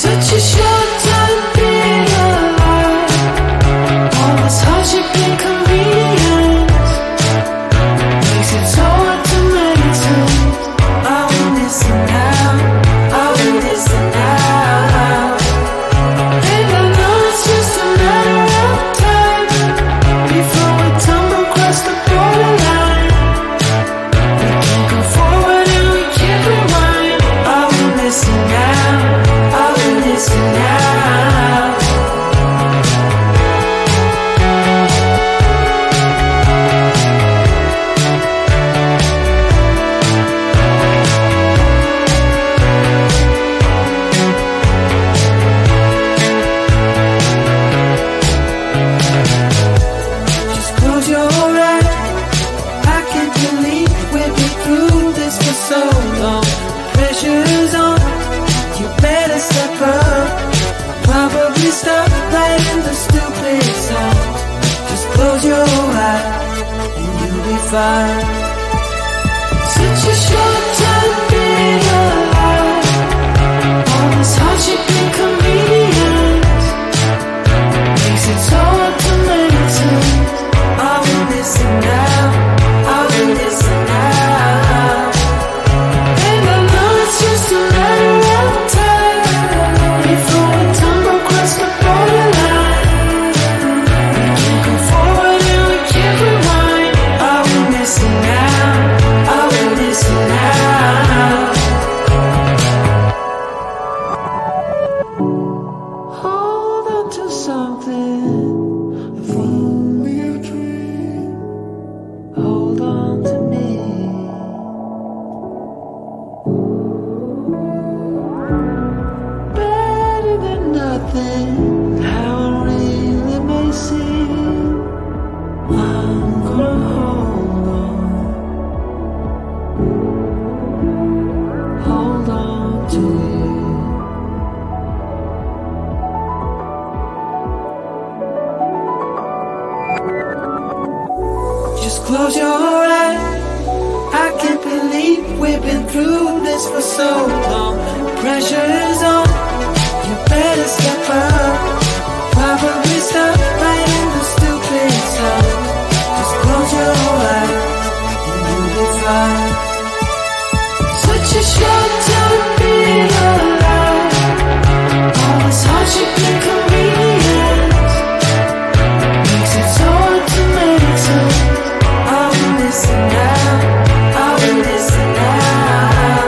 Such a short time being alive. All this hardship and convenience makes it so hard to make sense. I will listen now, I will listen now. And I know it's just a matter of time before we tumble across the borderline. We can't go forward and we can't rewind. I will listen now, I will listen now. Just close your eyes. I can't believe we've been through this for so long. Pressure's on, you better step up. Probably stop playing the stupid songs. Just close your eyes and you'll be fine. Such a short time being alive. All this hardship and convenience makes it so hard to make sense. I will listen now, I will listen now. And I know it's just a matter of time before we tumble across the borderline. We can't go forward and we can't rewind. I will listen now, I will listen now. Hold on to something, if only a dream. Hold on to me. Better than nothing, how it really may seem. I'm gonna hold on to you. Just close your eyes. I can't believe we've been through this for so long. Pressure is on, you better step up. Probably stop playing the stupid songs. Just close your eyes and you'll be fine. Such a short time being alive. All this hardship and convenience makes it so hard to make sense. I will listen now, I will listen now.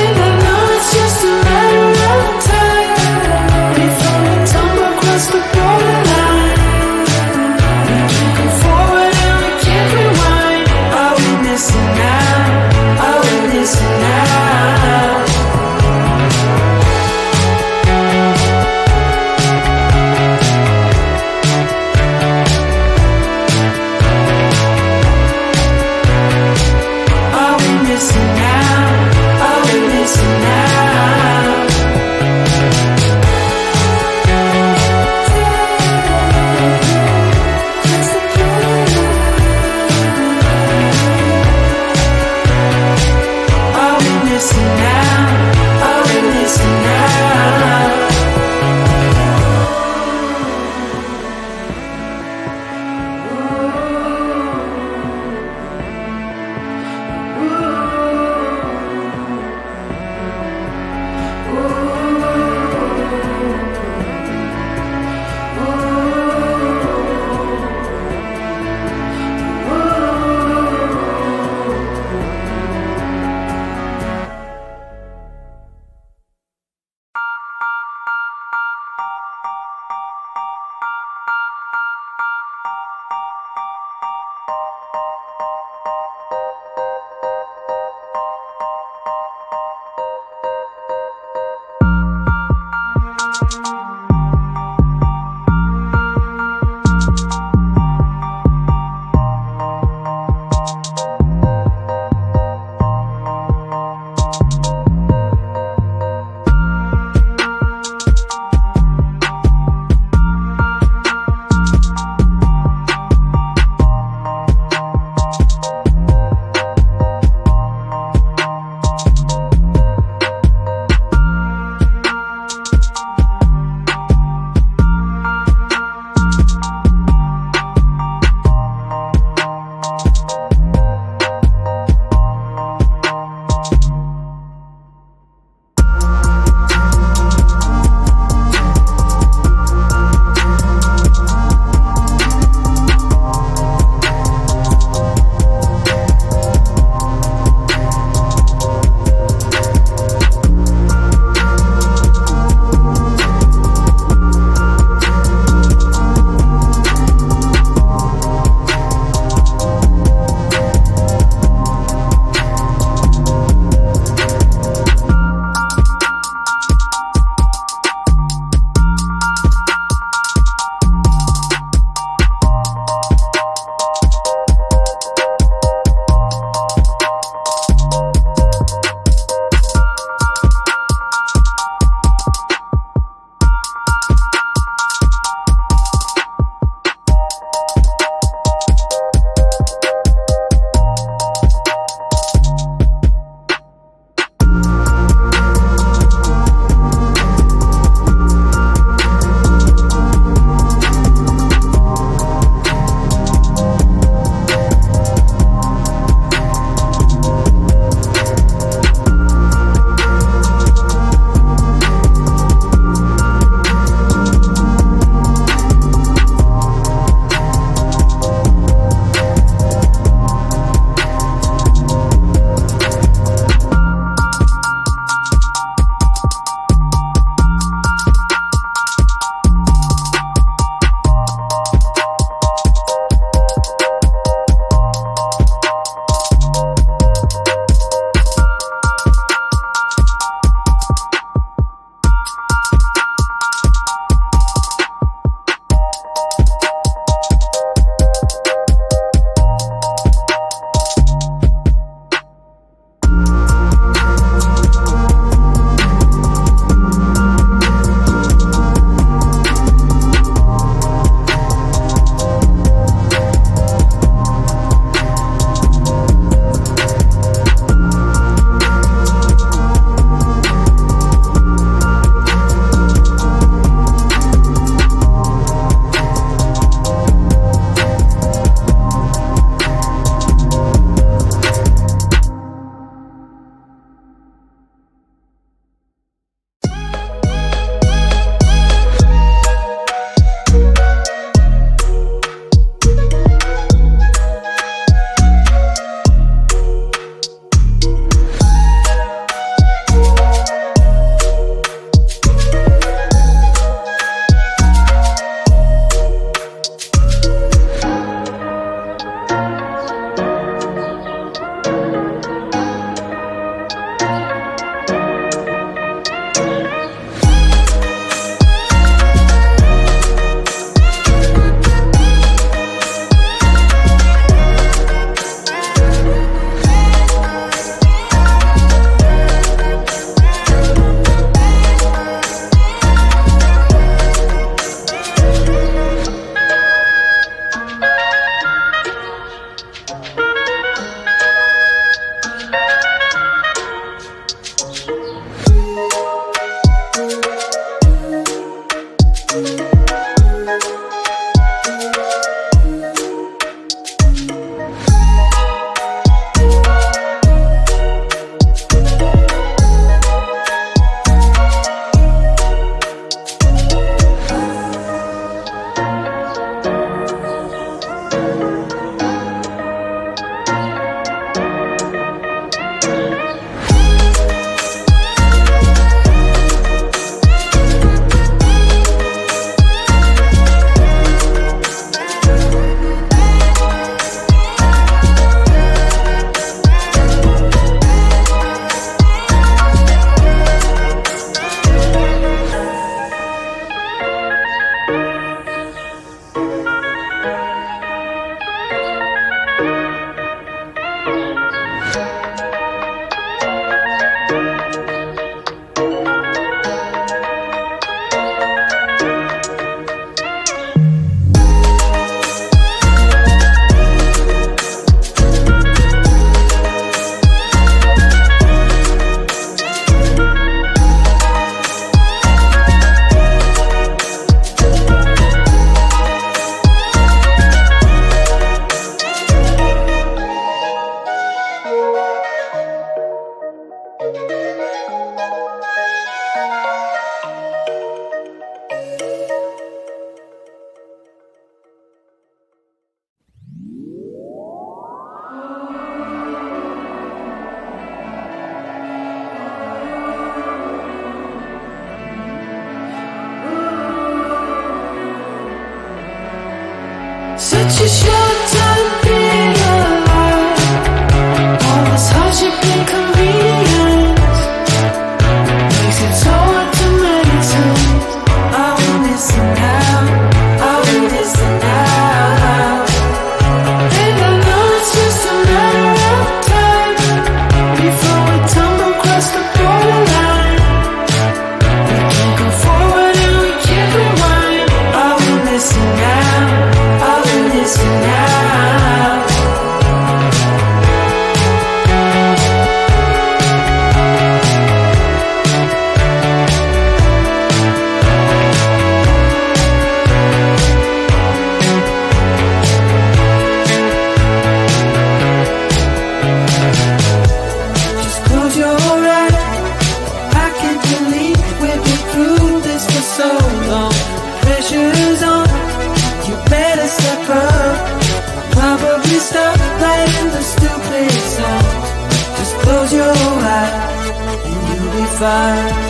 And I know it's just a matter It's your short time being alive. All this hardship and convenience makes it so hard to meditate. Are we missing out? Are we missing out? And I know it's just a matter of time before we tumble across the borderline. We can't go forward and we can't rewind. Are we missing out? Are we missing out? Just close your eyes. I can't believe we've been through this for so long. Pressure's on. You better step up. Probably stop playing the stupid song. Just close your eyes and you'll be fine.